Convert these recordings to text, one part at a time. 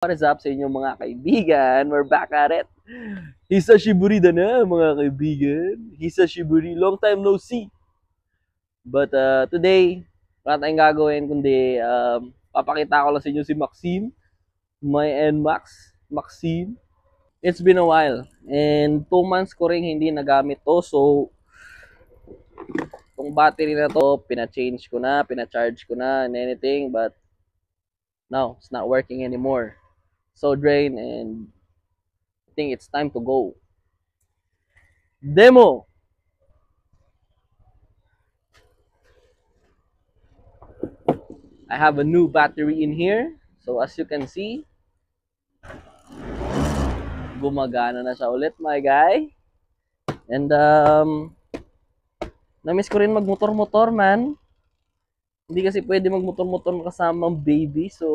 What is up sa inyong mga kaibigan? We're back at it. Hisashiburi na mga kaibigan. Hisashiburi, long time no see. But today, wala tayong gagawin kundi papakita ko lang sa inyo si Maxine. My NMAX, Maxine. It's been a while. And 2 months ko rin hindi nagamit to. So, itong battery na to, pina-change ko na, pina-charge ko na, and anything. But now, it's not working anymore. So drained, and I think it's time to go. Demo. I have a new battery in here. So as you can see, gumagana na siya ulit, my guy. And na-miss ko rin magmotor-motor, man. Hindi kasi pwede magmotor-motor kasama ang baby. So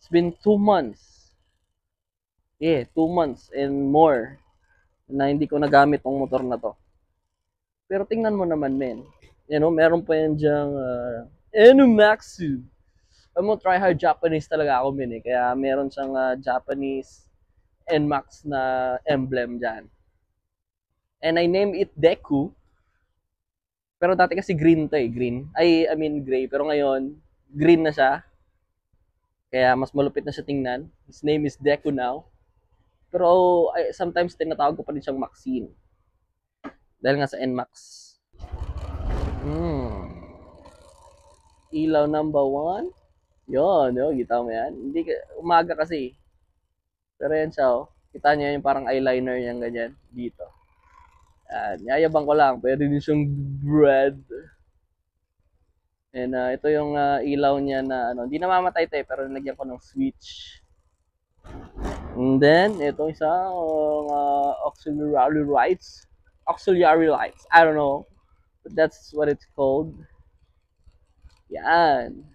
it's been 2 months. Yeah, 2 months and more na hindi ko nagamit tong motor na to. Pero tingnan mo naman, men. You know, meron pa yan dyang Enumaxu. I'm gonna try hard Japanese talaga ako, men, eh. Kaya meron siyang Japanese NMAX na emblem dyan. And I named it Deku. Pero dati kasi green to, eh. Green. I mean gray. Pero ngayon, green na siya. Kaya mas malupit na siya tingnan. His name is Deku now. Pero sometimes tinatawag ko pa rin siyang Maxine. Dahil nga sa NMAX. Ilaw number 1. Yun, kita mo yan. Hindi, umaga kasi. Pero yan siya, oh. Kita niyo yung parang eyeliner niya ganyan dito. Yan, yayabang ko lang. Pwede din siyang bread. And ito yung ilaw niya na ano, hindi namamatay tayo pero nilagyan ko ng switch. And then, ito isang auxiliary lights. Auxiliary lights. I don't know. But that's what it's called. Yan.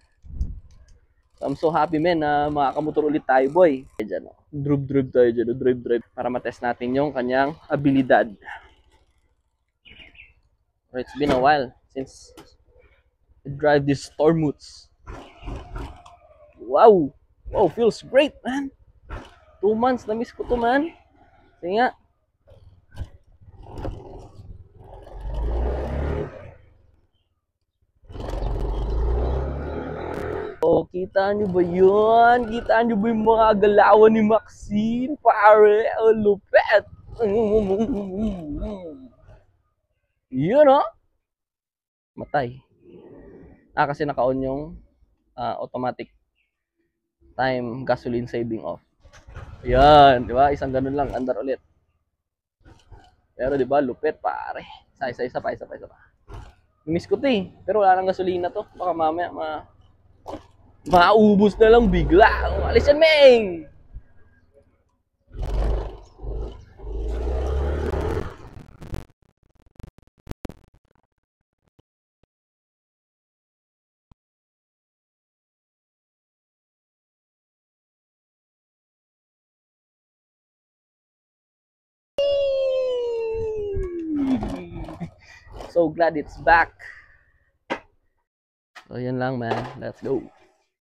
So, I'm so happy, men, na makakamotor ulit tayo, boy. Diyan, oh. Drive tayo dyan. Drive. Para matest natin yung kanyang abilidad. It's been a while since I drive this Stormwoods. Wow, feels great, man. 2 months, na-miss ko to, man. Sige nga. Oh, kita nyo ba yun? Kita nyo ba yung mga galawan ni Maxine? Pare, oh, lupet. Yun, oh. Matay. Kasi naka-on yung automatic time gasoline saving off. Yan, di ba? Isang ganun lang, andar ulit. Pero di ba, lupit, pare. Isa pa. Miss ko 'to, eh. Pero wala nang gasolina to. Baka mamaya maubos na lang bigla. Alis yan, Meng! So glad it's back. So, yun lang, man. Let's go.